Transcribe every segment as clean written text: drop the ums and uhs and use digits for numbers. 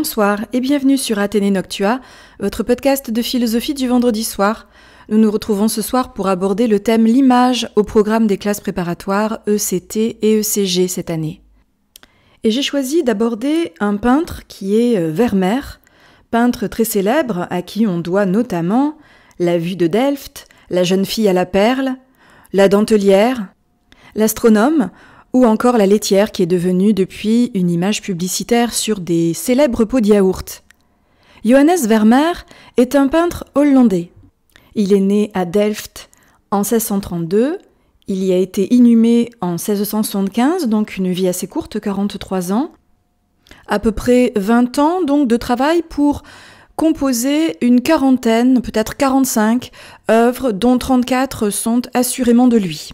Bonsoir et bienvenue sur Athénée Noctua, votre podcast de philosophie du vendredi soir. Nous nous retrouvons ce soir pour aborder le thème l'image au programme des classes préparatoires ECT et ECG cette année. Et j'ai choisi d'aborder un peintre qui est Vermeer, peintre très célèbre à qui on doit notamment La Vue de Delft, La Jeune Fille à la Perle, La Dentelière, L'Astronome, ou encore la laitière qui est devenue depuis une image publicitaire sur des célèbres pots de yaourt. Johannes Vermeer est un peintre hollandais. Il est né à Delft en 1632, il y a été inhumé en 1675, donc une vie assez courte, 43 ans, à peu près 20 ans donc de travail pour composer une quarantaine, peut-être 45 œuvres dont 34 sont assurément de lui.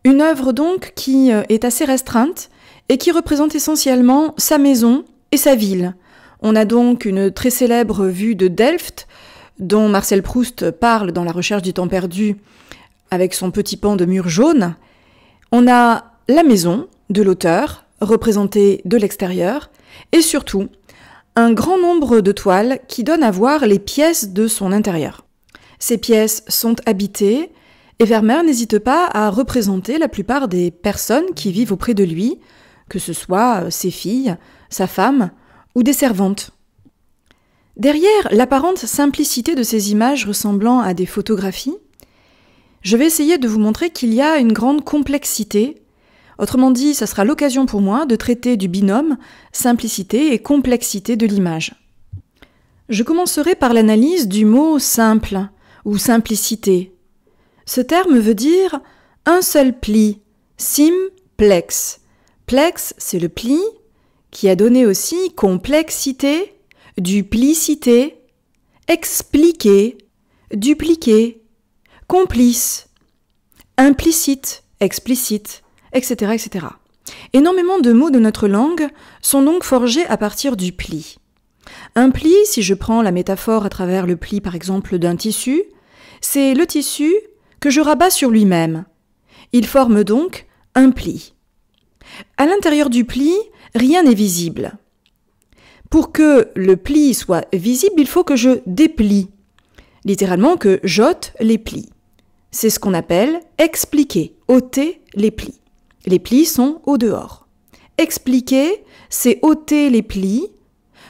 Une œuvre donc qui est assez restreinte et qui représente essentiellement sa maison et sa ville. On a donc une très célèbre vue de Delft, dont Marcel Proust parle dans La Recherche du temps perdu avec son petit pan de mur jaune. On a la maison de l'auteur, représentée de l'extérieur, et surtout un grand nombre de toiles qui donnent à voir les pièces de son intérieur. Ces pièces sont habitées, et Vermeer n'hésite pas à représenter la plupart des personnes qui vivent auprès de lui, que ce soit ses filles, sa femme ou des servantes. Derrière l'apparente simplicité de ces images ressemblant à des photographies, je vais essayer de vous montrer qu'il y a une grande complexité. Autrement dit, ça sera l'occasion pour moi de traiter du binôme simplicité et complexité de l'image. Je commencerai par l'analyse du mot simple ou simplicité. Ce terme veut dire un seul pli, simplex. Plex, c'est le pli, qui a donné aussi complexité, duplicité, expliquer, dupliquer, complice, implicite, explicite, etc., etc. Énormément de mots de notre langue sont donc forgés à partir du pli. Un pli, si je prends la métaphore à travers le pli par exemple d'un tissu, c'est le tissu que je rabats sur lui-même. Il forme donc un pli. À l'intérieur du pli, rien n'est visible. Pour que le pli soit visible, il faut que je déplie. Littéralement que j'ôte les plis. C'est ce qu'on appelle expliquer, ôter les plis. Les plis sont au dehors. Expliquer, c'est ôter les plis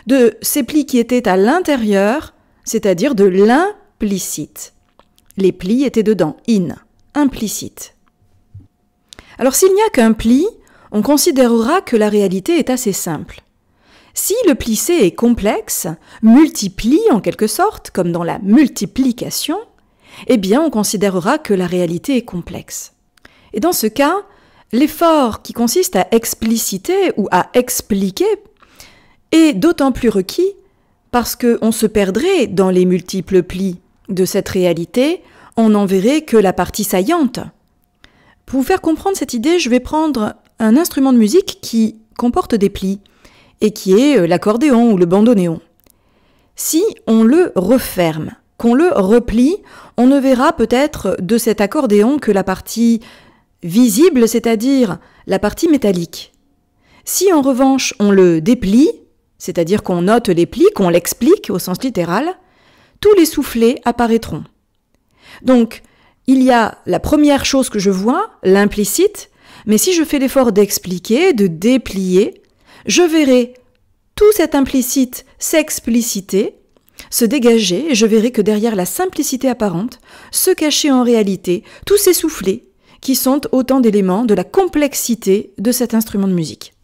de ces plis qui étaient à l'intérieur, c'est-à-dire de l'implicite. Les plis étaient dedans, implicite. Alors s'il n'y a qu'un pli, on considérera que la réalité est assez simple. Si le plissé est complexe, multiplie en quelque sorte, comme dans la multiplication, eh bien on considérera que la réalité est complexe. Et dans ce cas, l'effort qui consiste à expliciter ou à expliquer est d'autant plus requis parce qu'on se perdrait dans les multiples plis de cette réalité, on n'en verrait que la partie saillante. Pour vous faire comprendre cette idée, je vais prendre un instrument de musique qui comporte des plis et qui est l'accordéon ou le bandoneon. Si on le referme, qu'on le replie, on ne verra peut-être de cet accordéon que la partie visible, c'est-à-dire la partie métallique. Si en revanche on le déplie, c'est-à-dire qu'on note les plis, qu'on l'explique au sens littéral, tous les soufflets apparaîtront. Donc, il y a la première chose que je vois, l'implicite, mais si je fais l'effort d'expliquer, de déplier, je verrai tout cet implicite s'expliciter, se dégager, et je verrai que derrière la simplicité apparente se cachaient en réalité tous ces soufflets qui sont autant d'éléments de la complexité de cet instrument de musique.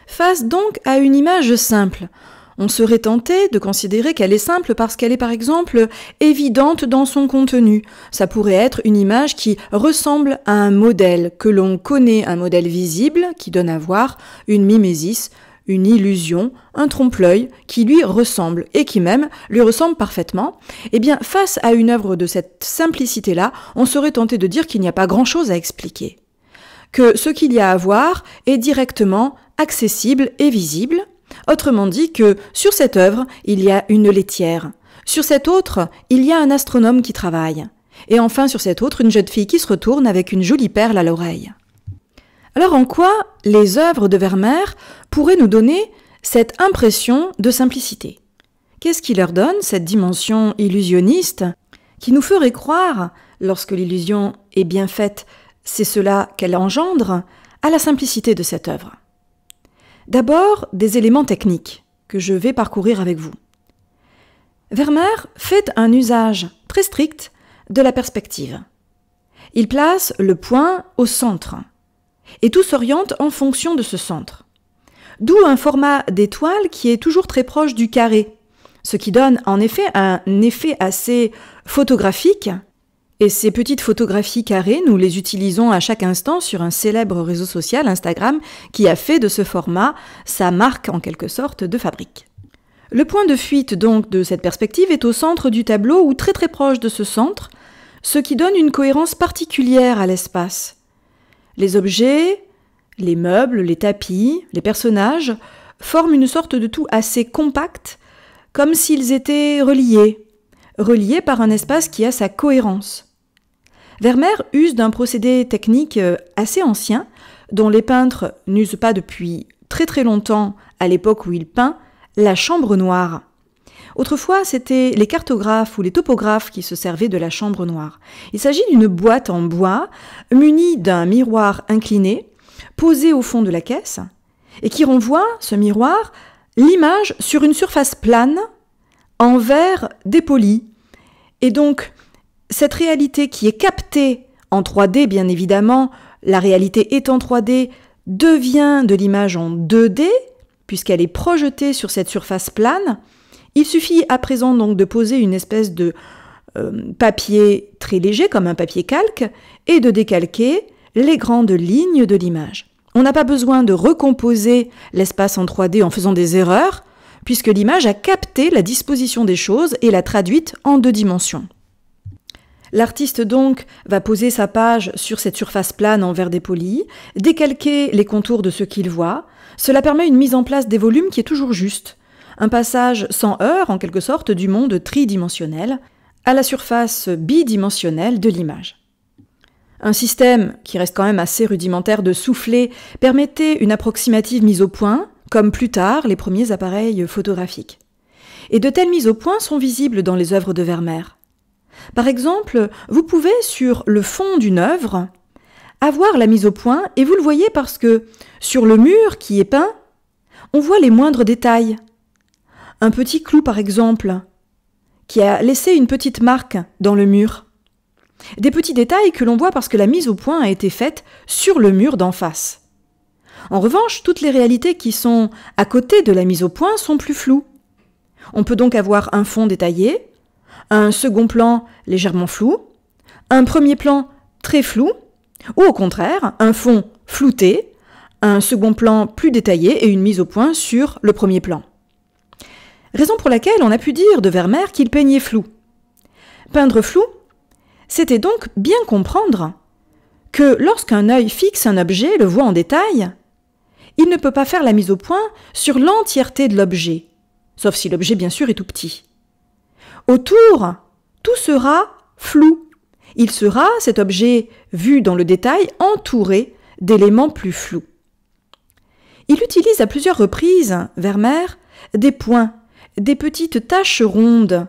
Face donc à une image simple, on serait tenté de considérer qu'elle est simple parce qu'elle est par exemple évidente dans son contenu. Ça pourrait être une image qui ressemble à un modèle que l'on connaît, un modèle visible qui donne à voir une mimésis, une illusion, un trompe-l'œil qui lui ressemble et qui même lui ressemble parfaitement. Eh bien, face à une œuvre de cette simplicité-là, on serait tenté de dire qu'il n'y a pas grand-chose à expliquer. Que ce qu'il y a à voir est directement accessible et visible. Autrement dit que sur cette œuvre, il y a une laitière. Sur cette autre, il y a un astronome qui travaille. Et enfin, sur cette autre, une jeune fille qui se retourne avec une jolie perle à l'oreille. Alors en quoi les œuvres de Vermeer pourraient nous donner cette impression de simplicité. Qu'est-ce qui leur donne cette dimension illusionniste qui nous ferait croire, lorsque l'illusion est bien faite, c'est cela qu'elle engendre, à la simplicité de cette œuvre? D'abord, des éléments techniques que je vais parcourir avec vous. Vermeer fait un usage très strict de la perspective. Il place le point au centre, et tout s'oriente en fonction de ce centre. D'où un format d'étoile qui est toujours très proche du carré, ce qui donne en effet un effet assez photographique. Et ces petites photographies carrées, nous les utilisons à chaque instant sur un célèbre réseau social, Instagram, qui a fait de ce format sa marque en quelque sorte de fabrique. Le point de fuite donc de cette perspective est au centre du tableau ou très très proche de ce centre, ce qui donne une cohérence particulière à l'espace. Les objets, les meubles, les tapis, les personnages forment une sorte de tout assez compact, comme s'ils étaient reliés par un espace qui a sa cohérence. Vermeer use d'un procédé technique assez ancien, dont les peintres n'usent pas depuis très très longtemps à l'époque où il peint, la chambre noire. Autrefois, c'était les cartographes ou les topographes qui se servaient de la chambre noire. Il s'agit d'une boîte en bois munie d'un miroir incliné, posé au fond de la caisse, et qui renvoie, ce miroir, l'image sur une surface plane en verre dépoli. Et donc, cette réalité qui est captée en 3D, bien évidemment, la réalité est en 3D, devient de l'image en 2D, puisqu'elle est projetée sur cette surface plane. Il suffit à présent donc de poser une espèce de papier très léger, comme un papier calque, et de décalquer les grandes lignes de l'image. On n'a pas besoin de recomposer l'espace en 3D en faisant des erreurs, puisque l'image a capté la disposition des choses et l'a traduite en 2 dimensions. L'artiste donc va poser sa page sur cette surface plane en verre dépoli, décalquer les contours de ce qu'il voit. Cela permet une mise en place des volumes qui est toujours juste. Un passage sans heurts, en quelque sorte, du monde tridimensionnel à la surface bidimensionnelle de l'image. Un système qui reste quand même assez rudimentaire de soufflet permettait une approximative mise au point, comme plus tard les premiers appareils photographiques. Et de telles mises au point sont visibles dans les œuvres de Vermeer. Par exemple, vous pouvez, sur le fond d'une œuvre, avoir la mise au point, et vous le voyez parce que, sur le mur qui est peint, on voit les moindres détails. Un petit clou, par exemple, qui a laissé une petite marque dans le mur. Des petits détails que l'on voit parce que la mise au point a été faite sur le mur d'en face. En revanche, toutes les réalités qui sont à côté de la mise au point sont plus floues. On peut donc avoir un fond détaillé, un second plan légèrement flou, un premier plan très flou, ou au contraire, un fond flouté, un second plan plus détaillé et une mise au point sur le premier plan. Raison pour laquelle on a pu dire de Vermeer qu'il peignait flou. Peindre flou, c'était donc bien comprendre que lorsqu'un œil fixe un objet, le voit en détail, il ne peut pas faire la mise au point sur l'entièreté de l'objet, sauf si l'objet bien sûr est tout petit. Autour, tout sera flou. Il sera, cet objet vu dans le détail, entouré d'éléments plus flous. Il utilise à plusieurs reprises, Vermeer, des points, des petites taches rondes.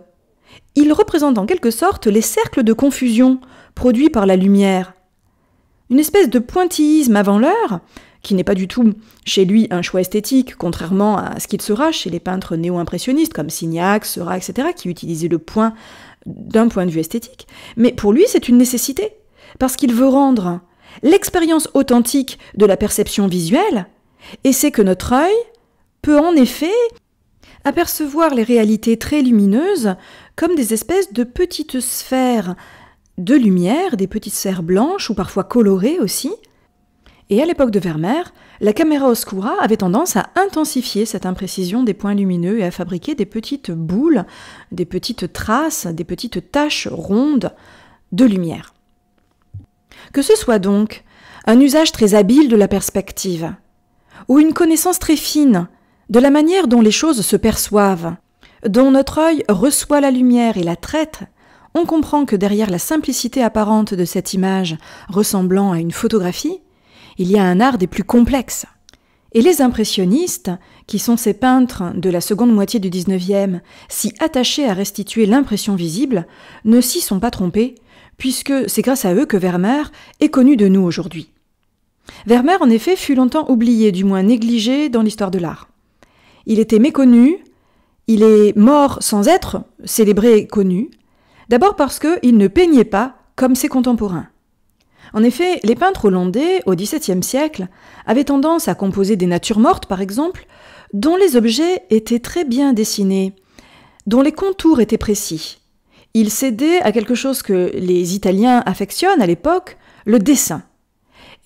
Il représente en quelque sorte les cercles de confusion produits par la lumière. Une espèce de pointillisme avant l'heure, qui n'est pas du tout chez lui un choix esthétique, contrairement à ce qu'il sera chez les peintres néo-impressionnistes comme Signac, Seurat, etc., qui utilisaient le point d'un point de vue esthétique. Mais pour lui, c'est une nécessité, parce qu'il veut rendre l'expérience authentique de la perception visuelle, et c'est que notre œil peut en effet apercevoir les réalités très lumineuses comme des espèces de petites sphères de lumière, des petites sphères blanches ou parfois colorées aussi. Et à l'époque de Vermeer, la camera oscura avait tendance à intensifier cette imprécision des points lumineux et à fabriquer des petites boules, des petites traces, des petites taches rondes de lumière. Que ce soit donc un usage très habile de la perspective, ou une connaissance très fine de la manière dont les choses se perçoivent, dont notre œil reçoit la lumière et la traite, on comprend que derrière la simplicité apparente de cette image ressemblant à une photographie, il y a un art des plus complexes. Et les impressionnistes, qui sont ces peintres de la seconde moitié du XIXe, si attachés à restituer l'impression visible, ne s'y sont pas trompés, puisque c'est grâce à eux que Vermeer est connu de nous aujourd'hui. Vermeer, en effet, fut longtemps oublié, du moins négligé dans l'histoire de l'art. Il était méconnu, il est mort sans être célébré et connu, d'abord parce qu'il ne peignait pas comme ses contemporains. En effet, les peintres hollandais, au XVIIe siècle, avaient tendance à composer des natures mortes, par exemple, dont les objets étaient très bien dessinés, dont les contours étaient précis. Ils cédaient à quelque chose que les Italiens affectionnent à l'époque, le dessin.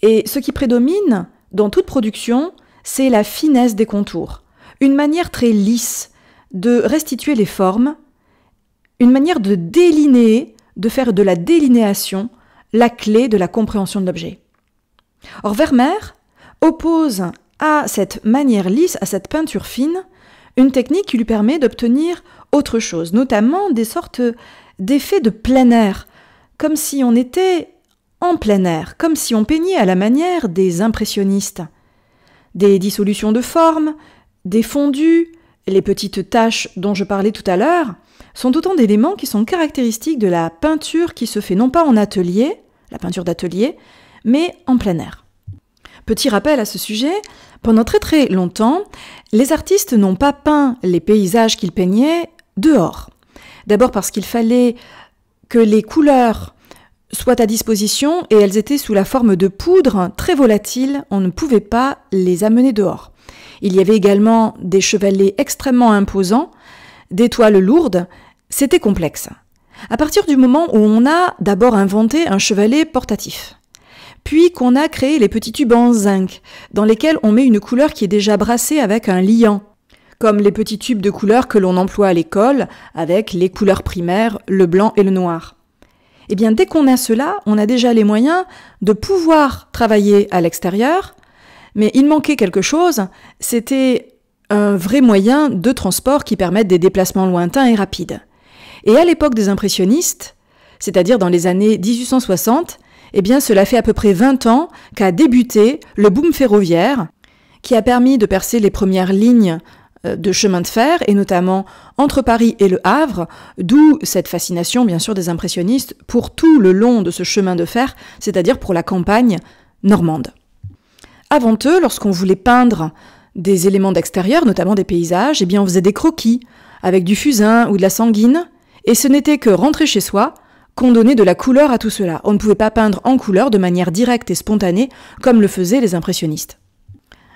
Et ce qui prédomine dans toute production, c'est la finesse des contours, une manière très lisse de restituer les formes, une manière de délinéer, de faire de la délinéation la clé de la compréhension de l'objet. Or, Vermeer oppose à cette manière lisse, à cette peinture fine, une technique qui lui permet d'obtenir autre chose, notamment des sortes d'effets de plein air, comme si on était en plein air, comme si on peignait à la manière des impressionnistes. Des dissolutions de formes, des fondus, les petites taches dont je parlais tout à l'heure, sont autant d'éléments qui sont caractéristiques de la peinture qui se fait non pas en atelier, la peinture d'atelier, mais en plein air. Petit rappel à ce sujet, pendant très très longtemps, les artistes n'ont pas peint les paysages qu'ils peignaient dehors. D'abord parce qu'il fallait que les couleurs soient à disposition et elles étaient sous la forme de poudre très volatile, on ne pouvait pas les amener dehors. Il y avait également des chevalets extrêmement imposants, des toiles lourdes, c'était complexe. À partir du moment où on a d'abord inventé un chevalet portatif, puis qu'on a créé les petits tubes en zinc, dans lesquels on met une couleur qui est déjà brassée avec un liant, comme les petits tubes de couleurs que l'on emploie à l'école, avec les couleurs primaires, le blanc et le noir. Eh bien, dès qu'on a cela, on a déjà les moyens de pouvoir travailler à l'extérieur, mais il manquait quelque chose, c'était un vrai moyen de transport qui permette des déplacements lointains et rapides. Et à l'époque des impressionnistes, c'est-à-dire dans les années 1860, eh bien cela fait à peu près 20 ans qu'a débuté le boom ferroviaire, qui a permis de percer les premières lignes de chemin de fer, et notamment entre Paris et Le Havre, d'où cette fascination bien sûr des impressionnistes pour tout le long de ce chemin de fer, c'est-à-dire pour la campagne normande. Avant eux, lorsqu'on voulait peindre des éléments d'extérieur, notamment des paysages, eh bien on faisait des croquis avec du fusain ou de la sanguine, et ce n'était que rentrer chez soi qu'on donnait de la couleur à tout cela. On ne pouvait pas peindre en couleur de manière directe et spontanée comme le faisaient les impressionnistes.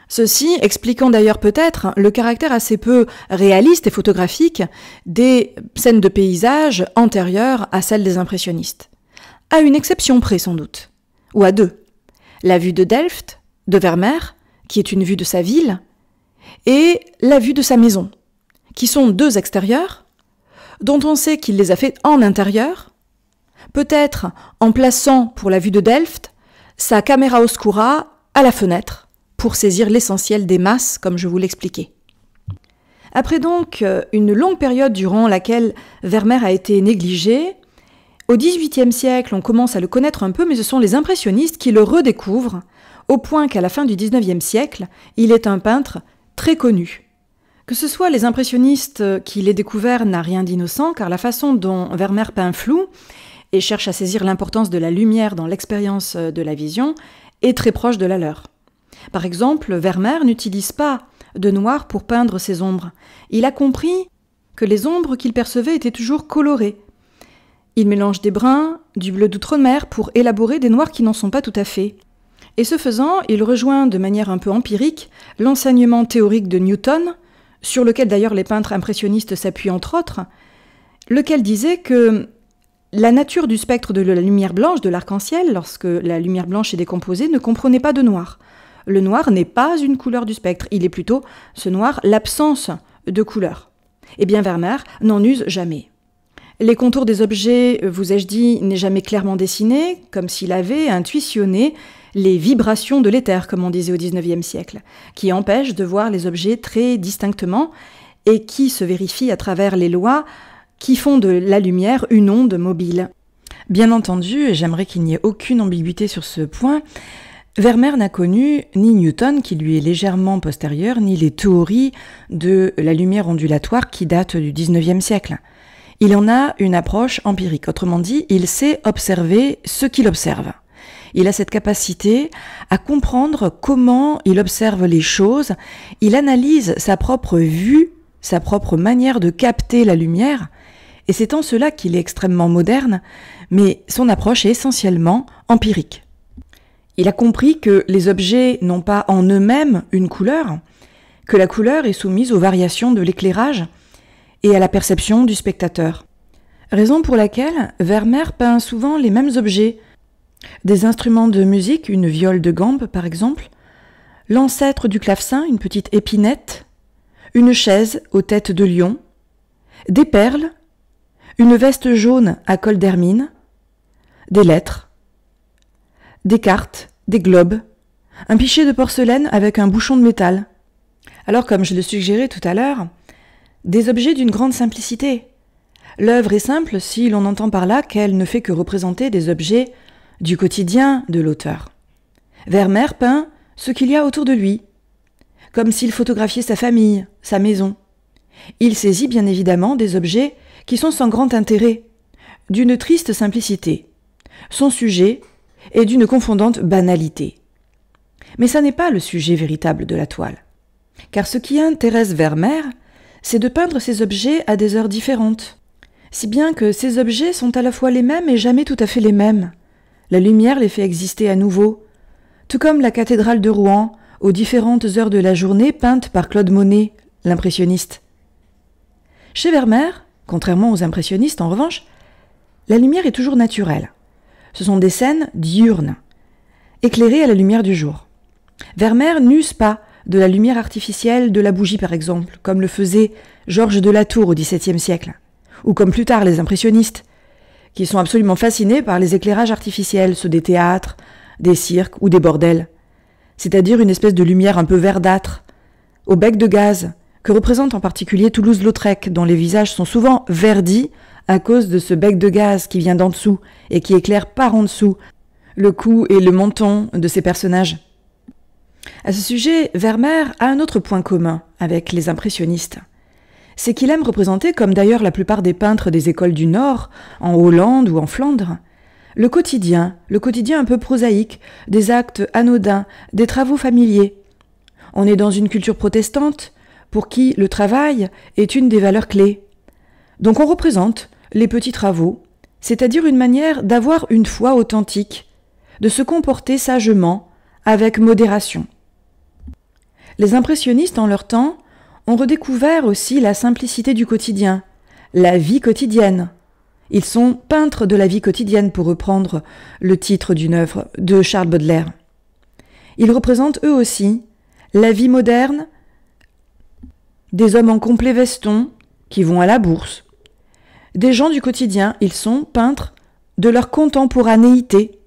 Ceci expliquant d'ailleurs peut-être le caractère assez peu réaliste et photographique des scènes de paysages antérieures à celles des impressionnistes. À une exception près sans doute, ou à deux. La vue de Delft, de Vermeer, qui est une vue de sa ville, et la vue de sa maison, qui sont deux extérieurs, dont on sait qu'il les a fait en intérieur, peut-être en plaçant pour la vue de Delft sa camera oscura à la fenêtre, pour saisir l'essentiel des masses, comme je vous l'expliquais. Après donc une longue période durant laquelle Vermeer a été négligé, au XVIIIe siècle on commence à le connaître un peu, mais ce sont les impressionnistes qui le redécouvrent, au point qu'à la fin du XIXe siècle, il est un peintre très connu. Que ce soit les impressionnistes qui l'aient découvert n'a rien d'innocent, car la façon dont Vermeer peint flou et cherche à saisir l'importance de la lumière dans l'expérience de la vision est très proche de la leur. Par exemple, Vermeer n'utilise pas de noir pour peindre ses ombres. Il a compris que les ombres qu'il percevait étaient toujours colorées. Il mélange des bruns, du bleu d'outre-mer pour élaborer des noirs qui n'en sont pas tout à fait. Et ce faisant, il rejoint de manière un peu empirique l'enseignement théorique de Newton, sur lequel d'ailleurs les peintres impressionnistes s'appuient entre autres, lequel disait que la nature du spectre de la lumière blanche, de l'arc-en-ciel, lorsque la lumière blanche est décomposée, ne comprenait pas de noir. Le noir n'est pas une couleur du spectre, il est plutôt, ce noir, l'absence de couleur. Eh bien Vermeer n'en use jamais. Les contours des objets, vous ai-je dit, n'est jamais clairement dessiné, comme s'il avait intuitionné les vibrations de l'éther, comme on disait au XIXe siècle, qui empêchent de voir les objets très distinctement et qui se vérifient à travers les lois qui font de la lumière une onde mobile. Bien entendu, et j'aimerais qu'il n'y ait aucune ambiguïté sur ce point, Vermeer n'a connu ni Newton, qui lui est légèrement postérieur, ni les théories de la lumière ondulatoire qui datent du XIXe siècle. Il en a une approche empirique, autrement dit, il sait observer ce qu'il observe. Il a cette capacité à comprendre comment il observe les choses, il analyse sa propre vue, sa propre manière de capter la lumière, et c'est en cela qu'il est extrêmement moderne, mais son approche est essentiellement empirique. Il a compris que les objets n'ont pas en eux-mêmes une couleur, que la couleur est soumise aux variations de l'éclairage et à la perception du spectateur. Raison pour laquelle Vermeer peint souvent les mêmes objets, des instruments de musique, une viole de gambe par exemple, l'ancêtre du clavecin, une petite épinette, une chaise aux têtes de lion, des perles, une veste jaune à col d'hermine, des lettres, des cartes, des globes, un pichet de porcelaine avec un bouchon de métal. Alors, comme je le suggérais tout à l'heure, des objets d'une grande simplicité. L'œuvre est simple si l'on entend par là qu'elle ne fait que représenter des objets du quotidien de l'auteur. Vermeer peint ce qu'il y a autour de lui, comme s'il photographiait sa famille, sa maison. Il saisit bien évidemment des objets qui sont sans grand intérêt, d'une triste simplicité. Son sujet est d'une confondante banalité. Mais ça n'est pas le sujet véritable de la toile. Car ce qui intéresse Vermeer, c'est de peindre ces objets à des heures différentes. Si bien que ces objets sont à la fois les mêmes et jamais tout à fait les mêmes. La lumière les fait exister à nouveau. Tout comme la cathédrale de Rouen, aux différentes heures de la journée peinte par Claude Monet, l'impressionniste. Chez Vermeer, contrairement aux impressionnistes en revanche, la lumière est toujours naturelle. Ce sont des scènes diurnes, éclairées à la lumière du jour. Vermeer n'use pas de la lumière artificielle de la bougie par exemple, comme le faisait Georges de Latour au XVIIe siècle, ou comme plus tard les impressionnistes, qui sont absolument fascinés par les éclairages artificiels, ceux des théâtres, des cirques ou des bordels, c'est-à-dire une espèce de lumière un peu verdâtre, au bec de gaz, que représente en particulier Toulouse-Lautrec, dont les visages sont souvent verdis à cause de ce bec de gaz qui vient d'en dessous et qui éclaire par en dessous le cou et le menton de ces personnages. À ce sujet, Vermeer a un autre point commun avec les impressionnistes. C'est qu'il aime représenter, comme d'ailleurs la plupart des peintres des écoles du Nord, en Hollande ou en Flandre, le quotidien un peu prosaïque, des actes anodins, des travaux familiers. On est dans une culture protestante pour qui le travail est une des valeurs clés. Donc on représente les petits travaux, c'est-à-dire une manière d'avoir une foi authentique, de se comporter sagement, avec modération. Les impressionnistes en leur temps ont redécouvert aussi la simplicité du quotidien, la vie quotidienne. Ils sont peintres de la vie quotidienne, pour reprendre le titre d'une œuvre de Charles Baudelaire. Ils représentent eux aussi la vie moderne des hommes en complet veston qui vont à la bourse. Des gens du quotidien, ils sont peintres de leur contemporanéité.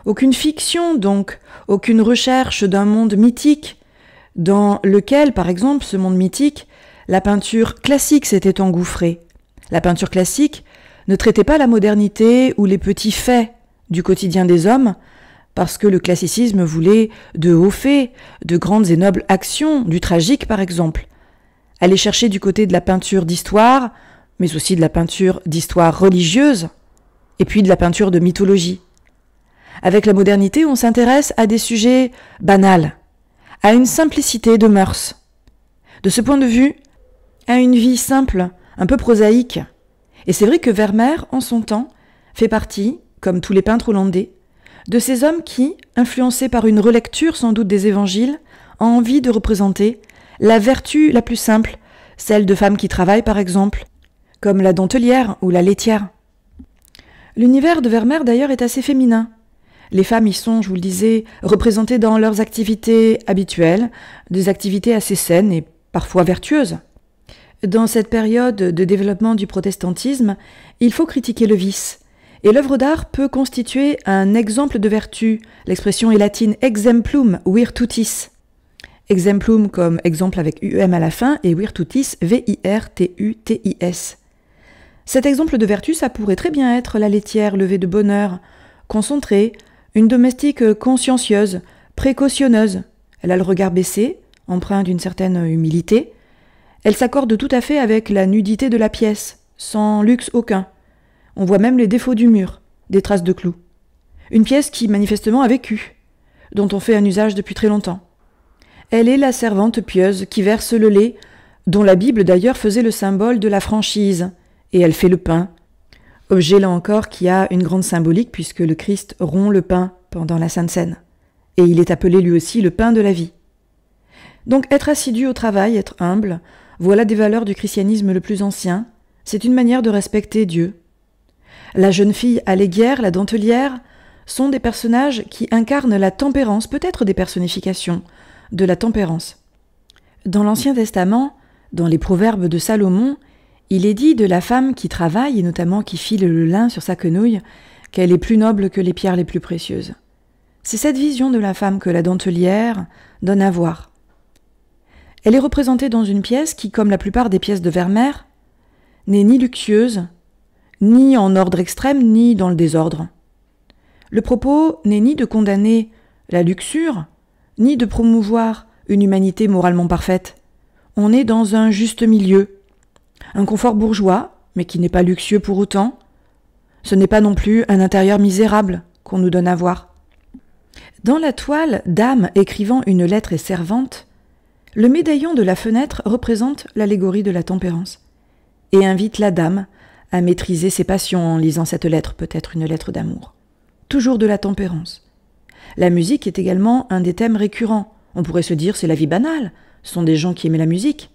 Aucune fiction donc, aucune recherche d'un monde mythique, dans lequel, par exemple, ce monde mythique, la peinture classique s'était engouffrée. La peinture classique ne traitait pas la modernité ou les petits faits du quotidien des hommes, parce que le classicisme voulait de hauts faits, de grandes et nobles actions, du tragique par exemple. Aller chercher du côté de la peinture d'histoire, mais aussi de la peinture d'histoire religieuse, et puis de la peinture de mythologie. Avec la modernité, on s'intéresse à des sujets banals, à une simplicité de mœurs. De ce point de vue, à une vie simple, un peu prosaïque. Et c'est vrai que Vermeer, en son temps, fait partie, comme tous les peintres hollandais, de ces hommes qui, influencés par une relecture sans doute des évangiles, ont envie de représenter la vertu la plus simple, celle de femmes qui travaillent par exemple, comme la dentelière ou la laitière. L'univers de Vermeer d'ailleurs est assez féminin. Les femmes y sont, je vous le disais, représentées dans leurs activités habituelles, des activités assez saines et parfois vertueuses. Dans cette période de développement du protestantisme, il faut critiquer le vice. Et l'œuvre d'art peut constituer un exemple de vertu. L'expression est latine exemplum virtutis. Exemplum comme exemple avec UM à la fin et virtutis, V-I-R-T-U-T-I-S. Cet exemple de vertu, ça pourrait très bien être la laitière levée de bonne heure, concentrée, Une domestique consciencieuse, précautionneuse. Elle a le regard baissé, empreint d'une certaine humilité. Elle s'accorde tout à fait avec la nudité de la pièce, sans luxe aucun. On voit même les défauts du mur, des traces de clous. Une pièce qui manifestement a vécu, dont on fait un usage depuis très longtemps. Elle est la servante pieuse qui verse le lait, dont la Bible d'ailleurs faisait le symbole de la franchise, et elle fait le pain. Objet là encore qui a une grande symbolique puisque le Christ rompt le pain pendant la Sainte Seine. Et il est appelé lui aussi le pain de la vie. Donc être assidu au travail, être humble, voilà des valeurs du christianisme le plus ancien, c'est une manière de respecter Dieu. La jeune fille alléguière, la dentelière, sont des personnages qui incarnent la tempérance, peut-être des personnifications de la tempérance. Dans l'Ancien Testament, dans les proverbes de Salomon, il est dit de la femme qui travaille, et notamment qui file le lin sur sa quenouille, qu'elle est plus noble que les pierres les plus précieuses. C'est cette vision de la femme que la dentelière donne à voir. Elle est représentée dans une pièce qui, comme la plupart des pièces de Vermeer, n'est ni luxueuse, ni en ordre extrême, ni dans le désordre. Le propos n'est ni de condamner la luxure, ni de promouvoir une humanité moralement parfaite. On est dans un juste milieu, un confort bourgeois, mais qui n'est pas luxueux pour autant. Ce n'est pas non plus un intérieur misérable qu'on nous donne à voir. Dans la toile, dame écrivant une lettre et servante, le médaillon de la fenêtre représente l'allégorie de la tempérance et invite la dame à maîtriser ses passions en lisant cette lettre, peut-être une lettre d'amour. Toujours de la tempérance. La musique est également un des thèmes récurrents. On pourrait se dire c'est la vie banale, ce sont des gens qui aimaient la musique.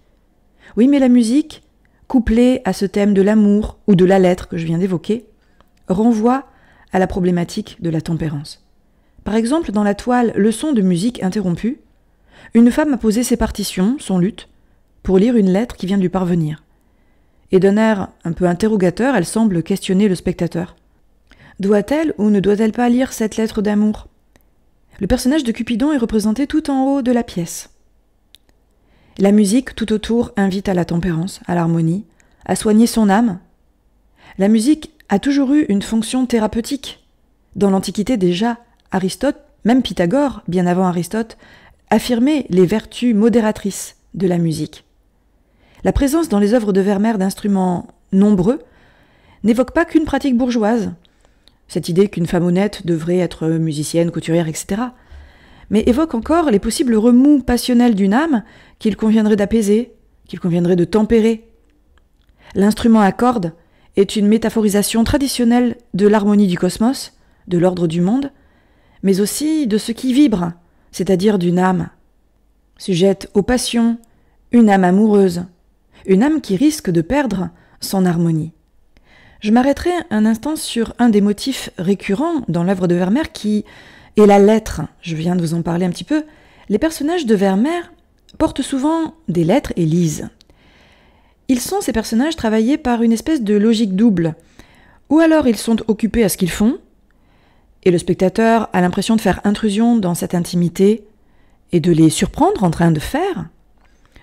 Oui, mais la musique, couplée à ce thème de l'amour ou de la lettre que je viens d'évoquer, renvoie à la problématique de la tempérance. Par exemple, dans la toile Leçon de musique interrompue, une femme a posé ses partitions, son luth, pour lire une lettre qui vient de lui parvenir. Et d'un air un peu interrogateur, elle semble questionner le spectateur. Doit-elle ou ne doit-elle pas lire cette lettre d'amour ? Le personnage de Cupidon est représenté tout en haut de la pièce. La musique tout autour invite à la tempérance, à l'harmonie, à soigner son âme. La musique a toujours eu une fonction thérapeutique. Dans l'Antiquité déjà, Aristote, même Pythagore, bien avant Aristote, affirmait les vertus modératrices de la musique. La présence dans les œuvres de Vermeer d'instruments nombreux n'évoque pas qu'une pratique bourgeoise, cette idée qu'une femme honnête devrait être musicienne, couturière, etc., mais évoque encore les possibles remous passionnels d'une âme qu'il conviendrait d'apaiser, qu'il conviendrait de tempérer. L'instrument à cordes est une métaphorisation traditionnelle de l'harmonie du cosmos, de l'ordre du monde, mais aussi de ce qui vibre, c'est-à-dire d'une âme. Sujette aux passions, une âme amoureuse, une âme qui risque de perdre son harmonie. Je m'arrêterai un instant sur un des motifs récurrents dans l'œuvre de Vermeer qui est la lettre. Je viens de vous en parler un petit peu. Les personnages de Vermeer portent souvent des lettres et lisent. Ils sont, ces personnages, travaillés par une espèce de logique double. Ou alors ils sont occupés à ce qu'ils font, et le spectateur a l'impression de faire intrusion dans cette intimité et de les surprendre en train de faire.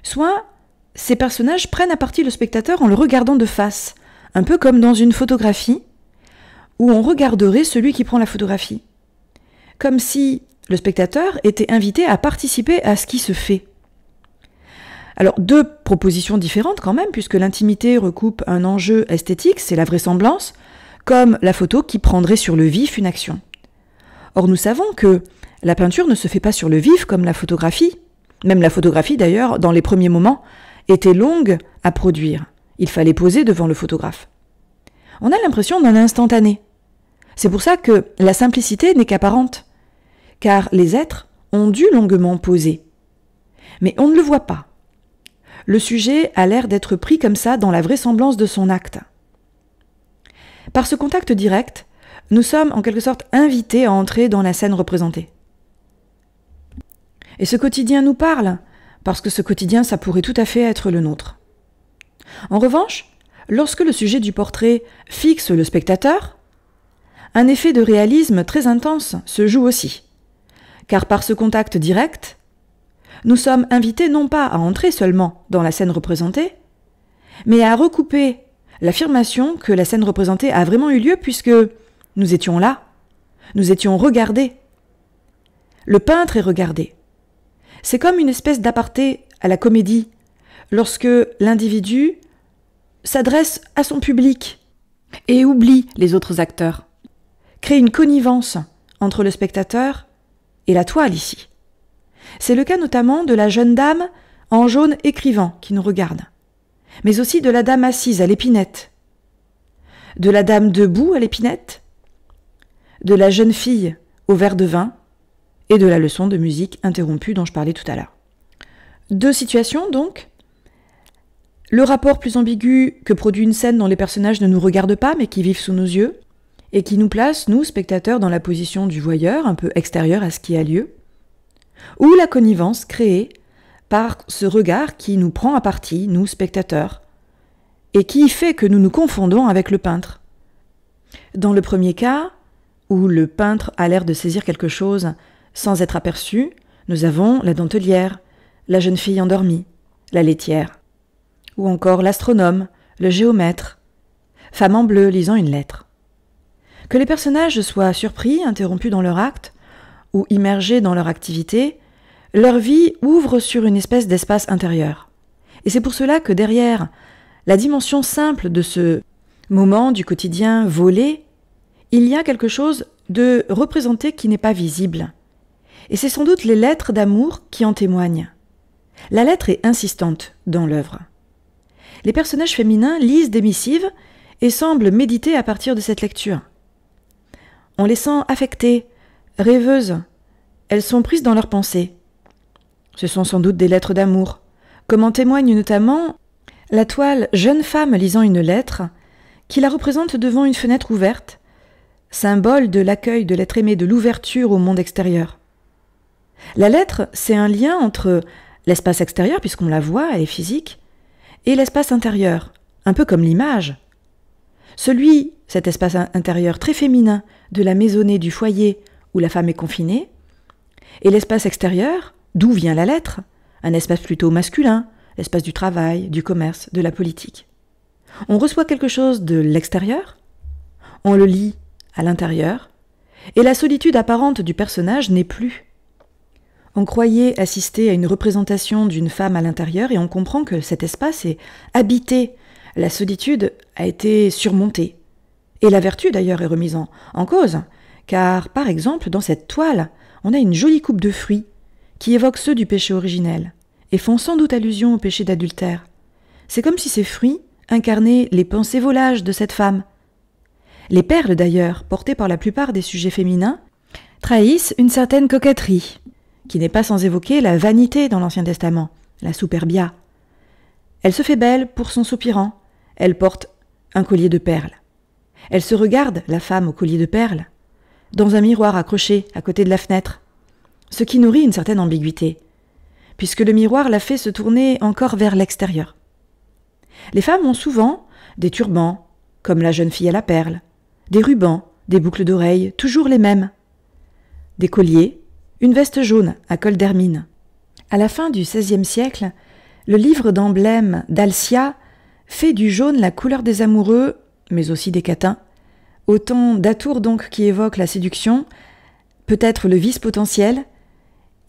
Soit ces personnages prennent à partie le spectateur en le regardant de face, un peu comme dans une photographie, où on regarderait celui qui prend la photographie. Comme si le spectateur était invité à participer à ce qui se fait. Alors, deux propositions différentes quand même, puisque l'intimité recoupe un enjeu esthétique, c'est la vraisemblance, comme la photo qui prendrait sur le vif une action. Or, nous savons que la peinture ne se fait pas sur le vif comme la photographie. Même la photographie, d'ailleurs, dans les premiers moments, était longue à produire. Il fallait poser devant le photographe. On a l'impression d'un instantané. C'est pour ça que la simplicité n'est qu'apparente, car les êtres ont dû longuement poser. Mais on ne le voit pas. Le sujet a l'air d'être pris comme ça dans la vraisemblance de son acte. Par ce contact direct, nous sommes en quelque sorte invités à entrer dans la scène représentée. Et ce quotidien nous parle, parce que ce quotidien, ça pourrait tout à fait être le nôtre. En revanche, lorsque le sujet du portrait fixe le spectateur, un effet de réalisme très intense se joue aussi, car par ce contact direct, nous sommes invités non pas à entrer seulement dans la scène représentée, mais à recouper l'affirmation que la scène représentée a vraiment eu lieu puisque nous étions là, Nous étions regardés. Le peintre est regardé. C'est comme une espèce d'aparté à la comédie, lorsque l'individu s'adresse à son public et oublie les autres acteurs, crée une connivence entre le spectateur et la toile ici. C'est le cas notamment de la jeune dame en jaune écrivant qui nous regarde, mais aussi de la dame assise à l'épinette, de la dame debout à l'épinette, de la jeune fille au verre de vin et de la leçon de musique interrompue dont je parlais tout à l'heure. Deux situations donc. Le rapport plus ambigu que produit une scène dont les personnages ne nous regardent pas mais qui vivent sous nos yeux et qui nous place, nous, spectateurs, dans la position du voyeur, un peu extérieur à ce qui a lieu, ou la connivence créée par ce regard qui nous prend à partie, nous, spectateurs, et qui fait que nous nous confondons avec le peintre. Dans le premier cas, où le peintre a l'air de saisir quelque chose sans être aperçu, nous avons la dentelière, la jeune fille endormie, la laitière, ou encore l'astronome, le géomètre, femme en bleu lisant une lettre. Que les personnages soient surpris, interrompus dans leur acte, ou immergés dans leur activité, leur vie ouvre sur une espèce d'espace intérieur. Et c'est pour cela que derrière la dimension simple de ce moment du quotidien volé, il y a quelque chose de représenté qui n'est pas visible. Et c'est sans doute les lettres d'amour qui en témoignent. La lettre est insistante dans l'œuvre. Les personnages féminins lisent des missives et semblent méditer à partir de cette lecture. On les sent affectées, rêveuses. Elles sont prises dans leurs pensées. Ce sont sans doute des lettres d'amour, comme en témoigne notamment la toile Jeune femme lisant une lettre, qui la représente devant une fenêtre ouverte, symbole de l'accueil de l'être aimé, de l'ouverture au monde extérieur. La lettre, c'est un lien entre l'espace extérieur, puisqu'on la voit, elle est physique, et l'espace intérieur, un peu comme l'image. Cet espace intérieur très féminin de la maisonnée du foyer où la femme est confinée, et l'espace extérieur, d'où vient la lettre, un espace plutôt masculin, l'espace du travail, du commerce, de la politique. On reçoit quelque chose de l'extérieur, on le lit à l'intérieur, et la solitude apparente du personnage n'est plus. On croyait assister à une représentation d'une femme à l'intérieur et on comprend que cet espace est habité. La solitude a été surmontée. Et la vertu d'ailleurs est remise en cause, car par exemple dans cette toile, on a une jolie coupe de fruits qui évoque ceux du péché originel et font sans doute allusion au péché d'adultère. C'est comme si ces fruits incarnaient les pensées volages de cette femme. Les perles d'ailleurs, portées par la plupart des sujets féminins, trahissent une certaine coquetterie, qui n'est pas sans évoquer la vanité dans l'Ancien Testament, la superbia. Elle se fait belle pour son soupirant, elle porte un collier de perles. Elle se regarde, la femme au collier de perles, dans un miroir accroché à côté de la fenêtre, ce qui nourrit une certaine ambiguïté, puisque le miroir la fait se tourner encore vers l'extérieur. Les femmes ont souvent des turbans, comme la jeune fille à la perle, des rubans, des boucles d'oreilles, toujours les mêmes, des colliers, une veste jaune à col d'hermine. À la fin du XVIe siècle, le livre d'emblèmes d'Alcia fait du jaune la couleur des amoureux, mais aussi des catins, autant d'atours donc qui évoquent la séduction, peut-être le vice potentiel,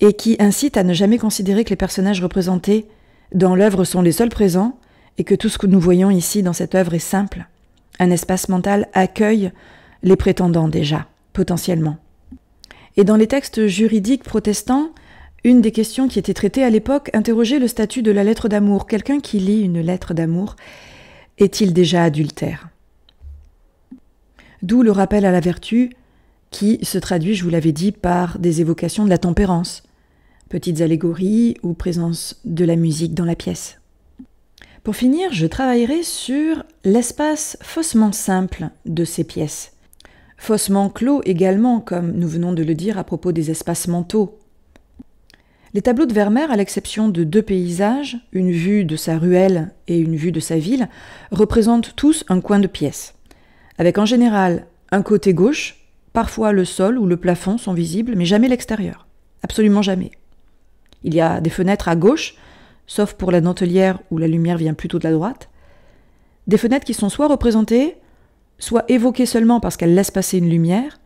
et qui incitent à ne jamais considérer que les personnages représentés dans l'œuvre sont les seuls présents, et que tout ce que nous voyons ici dans cette œuvre est simple. Un espace mental accueille les prétendants déjà, potentiellement. Et dans les textes juridiques protestants, une des questions qui était traitée à l'époque interrogeait le statut de la lettre d'amour. Quelqu'un qui lit une lettre d'amour, est-il déjà adultère ? D'où le rappel à la vertu qui se traduit, je vous l'avais dit, par des évocations de la tempérance, petites allégories ou présence de la musique dans la pièce. Pour finir, je travaillerai sur l'espace faussement simple de ces pièces. Faussement clos également, comme nous venons de le dire à propos des espaces mentaux. Les tableaux de Vermeer, à l'exception de 2 paysages, une vue de sa ruelle et une vue de sa ville, représentent tous un coin de pièce, avec en général un côté gauche, parfois le sol ou le plafond sont visibles, mais jamais l'extérieur, absolument jamais. Il y a des fenêtres à gauche, sauf pour la dentelière où la lumière vient plutôt de la droite, des fenêtres qui sont soit représentées, soit évoquées seulement parce qu'elles laissent passer une lumière,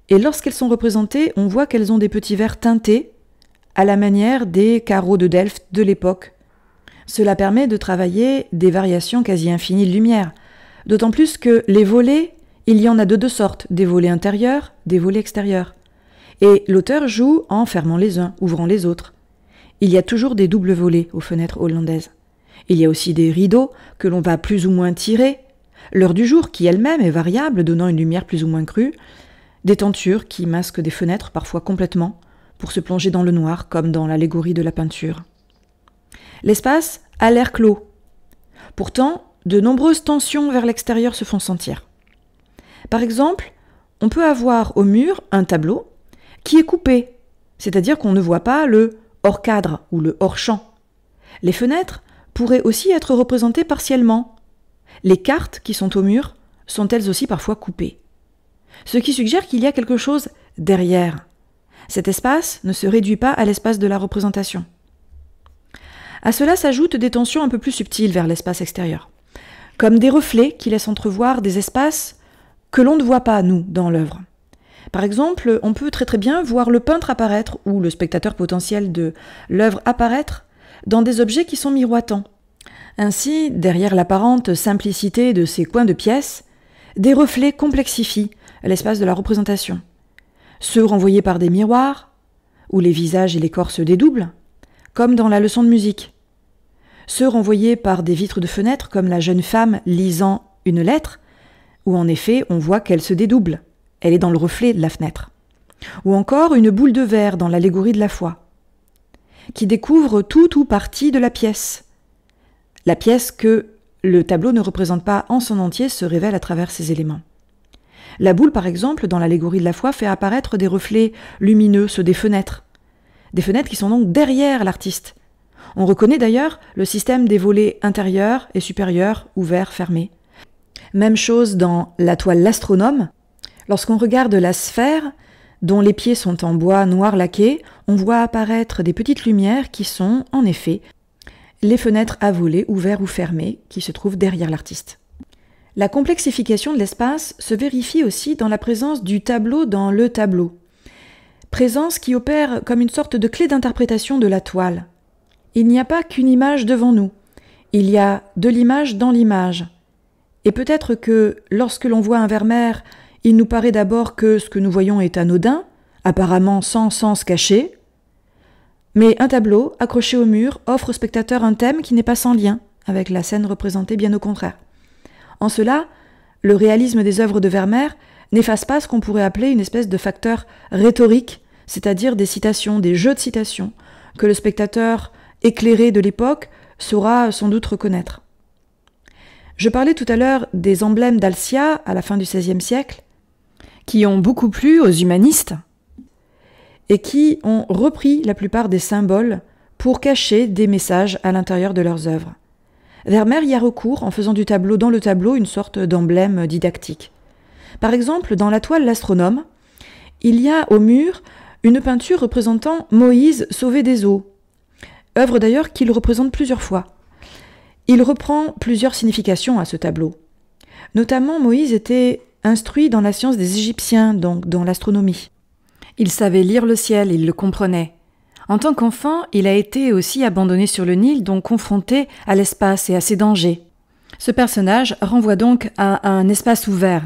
Et lorsqu'elles sont représentées, on voit qu'elles ont des petits verres teintés, à la manière des carreaux de Delft de l'époque. Cela permet de travailler des variations quasi infinies de lumière, d'autant plus que les volets, il y en a de deux sortes, des volets intérieurs, des volets extérieurs. Et l'auteur joue en fermant les uns, ouvrant les autres. Il y a toujours des doubles volets aux fenêtres hollandaises. Il y a aussi des rideaux que l'on va plus ou moins tirer, l'heure du jour qui elle-même est variable, donnant une lumière plus ou moins crue, des tentures qui masquent des fenêtres parfois complètement, pour se plonger dans le noir comme dans l'allégorie de la peinture. L'espace a l'air clos. Pourtant, de nombreuses tensions vers l'extérieur se font sentir. Par exemple, on peut avoir au mur un tableau qui est coupé, c'est-à-dire qu'on ne voit pas le hors-cadre ou le hors-champ. Les fenêtres pourraient aussi être représentées partiellement. Les cartes qui sont au mur sont elles aussi parfois coupées. Ce qui suggère qu'il y a quelque chose derrière. Cet espace ne se réduit pas à l'espace de la représentation. À cela s'ajoutent des tensions un peu plus subtiles vers l'espace extérieur, comme des reflets qui laissent entrevoir des espaces que l'on ne voit pas, nous, dans l'œuvre. Par exemple, on peut très bien voir le peintre apparaître ou le spectateur potentiel de l'œuvre apparaître dans des objets qui sont miroitants. Ainsi, derrière l'apparente simplicité de ces coins de pièces, des reflets complexifient l'espace de la représentation. Ceux renvoyés par des miroirs, où les visages et les corps se dédoublent, comme dans la leçon de musique. Ceux renvoyés par des vitres de fenêtre, comme la jeune femme lisant une lettre, où en effet on voit qu'elle se dédouble, elle est dans le reflet de la fenêtre. Ou encore une boule de verre dans l'allégorie de la foi, qui découvre tout ou partie de la pièce. La pièce que le tableau ne représente pas en son entier se révèle à travers ces éléments. La boule, par exemple, dans l'allégorie de la foi, fait apparaître des reflets lumineux, ceux des fenêtres qui sont donc derrière l'artiste. On reconnaît d'ailleurs le système des volets intérieurs et supérieurs, ouverts, fermés. Même chose dans la toile L'Astronome. Lorsqu'on regarde la sphère, dont les pieds sont en bois noir laqué, on voit apparaître des petites lumières qui sont, en effet, les fenêtres à volets, ouverts ou fermés, qui se trouvent derrière l'artiste. La complexification de l'espace se vérifie aussi dans la présence du tableau dans le tableau. Présence qui opère comme une sorte de clé d'interprétation de la toile. Il n'y a pas qu'une image devant nous, il y a de l'image dans l'image. Et peut-être que lorsque l'on voit un Vermeer, il nous paraît d'abord que ce que nous voyons est anodin, apparemment sans sens caché, mais un tableau accroché au mur offre au spectateur un thème qui n'est pas sans lien avec la scène représentée, bien au contraire. En cela, le réalisme des œuvres de Vermeer n'efface pas ce qu'on pourrait appeler une espèce de facteur rhétorique, c'est-à-dire des citations, des jeux de citations, que le spectateur éclairé de l'époque saura sans doute reconnaître. Je parlais tout à l'heure des emblèmes d'Alcia à la fin du XVIe siècle, qui ont beaucoup plu aux humanistes et qui ont repris la plupart des symboles pour cacher des messages à l'intérieur de leurs œuvres. Vermeer y a recours en faisant du tableau dans le tableau une sorte d'emblème didactique. Par exemple, dans la toile L'Astronome, il y a au mur une peinture représentant Moïse sauvé des eaux, œuvre d'ailleurs qu'il représente plusieurs fois. Il reprend plusieurs significations à ce tableau. Notamment, Moïse était instruit dans la science des Égyptiens, donc dans l'astronomie. Il savait lire le ciel, il le comprenait. En tant qu'enfant, il a été aussi abandonné sur le Nil, donc confronté à l'espace et à ses dangers. Ce personnage renvoie donc à un espace ouvert.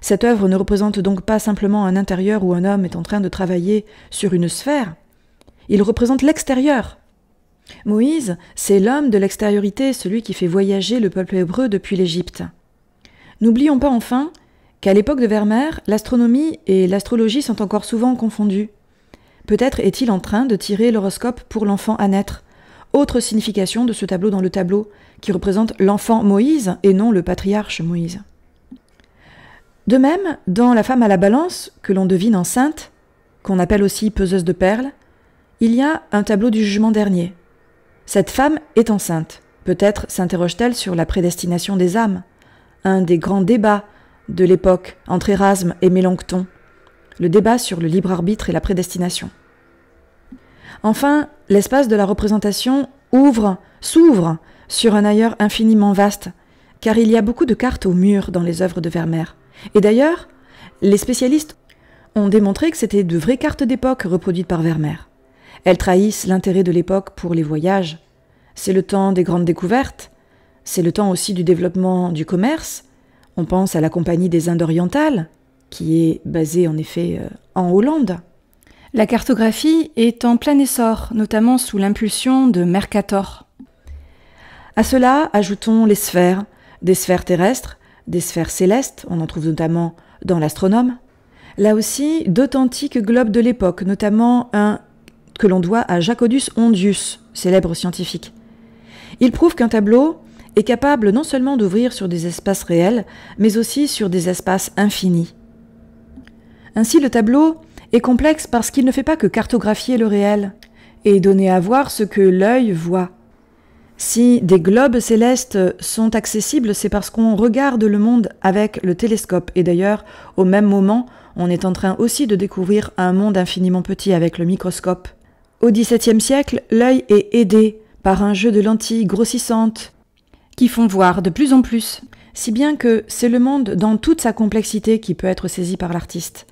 Cette œuvre ne représente donc pas simplement un intérieur où un homme est en train de travailler sur une sphère. Il représente l'extérieur. Moïse, c'est l'homme de l'extériorité, celui qui fait voyager le peuple hébreu depuis l'Égypte. N'oublions pas enfin qu'à l'époque de Vermeer, l'astronomie et l'astrologie sont encore souvent confondues. Peut-être est-il en train de tirer l'horoscope pour l'enfant à naître. Autre signification de ce tableau dans le tableau, qui représente l'enfant Moïse et non le patriarche Moïse. De même, dans La femme à la balance, que l'on devine enceinte, qu'on appelle aussi peseuse de perles, il y a un tableau du jugement dernier. Cette femme est enceinte. Peut-être s'interroge-t-elle sur la prédestination des âmes, un des grands débats de l'époque entre Érasme et Mélenchon, le débat sur le libre arbitre et la prédestination. Enfin, l'espace de la représentation s'ouvre sur un ailleurs infiniment vaste, car il y a beaucoup de cartes au mur dans les œuvres de Vermeer. Et d'ailleurs, les spécialistes ont démontré que c'était de vraies cartes d'époque reproduites par Vermeer. Elles trahissent l'intérêt de l'époque pour les voyages. C'est le temps des grandes découvertes, c'est le temps aussi du développement du commerce. On pense à la Compagnie des Indes orientales, qui est basée en effet en Hollande. La cartographie est en plein essor, notamment sous l'impulsion de Mercator. À cela, ajoutons les sphères, des sphères terrestres, des sphères célestes, on en trouve notamment dans l'Astronome. Là aussi, d'authentiques globes de l'époque, notamment un que l'on doit à Jacobus Hondius, célèbre scientifique. Il prouve qu'un tableau est capable non seulement d'ouvrir sur des espaces réels, mais aussi sur des espaces infinis. Ainsi, le tableau est complexe parce qu'il ne fait pas que cartographier le réel et donner à voir ce que l'œil voit. Si des globes célestes sont accessibles, c'est parce qu'on regarde le monde avec le télescope. Et d'ailleurs, au même moment, on est en train aussi de découvrir un monde infiniment petit avec le microscope. Au XVIIe siècle, l'œil est aidé par un jeu de lentilles grossissantes qui font voir de plus en plus, si bien que c'est le monde dans toute sa complexité qui peut être saisi par l'artiste.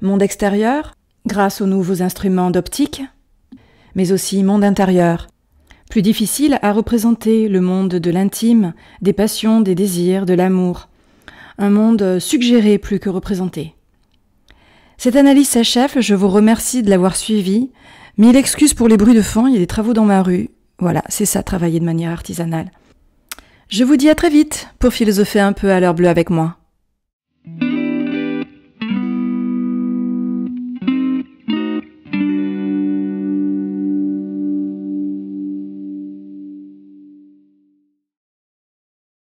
Monde extérieur, grâce aux nouveaux instruments d'optique, mais aussi monde intérieur, plus difficile à représenter, le monde de l'intime, des passions, des désirs, de l'amour. Un monde suggéré plus que représenté. Cette analyse s'achève, je vous remercie de l'avoir suivie. 1000 excuses pour les bruits de fond, il y a des travaux dans ma rue. Voilà, c'est ça, travailler de manière artisanale. Je vous dis à très vite pour philosopher un peu à l'heure bleue avec moi.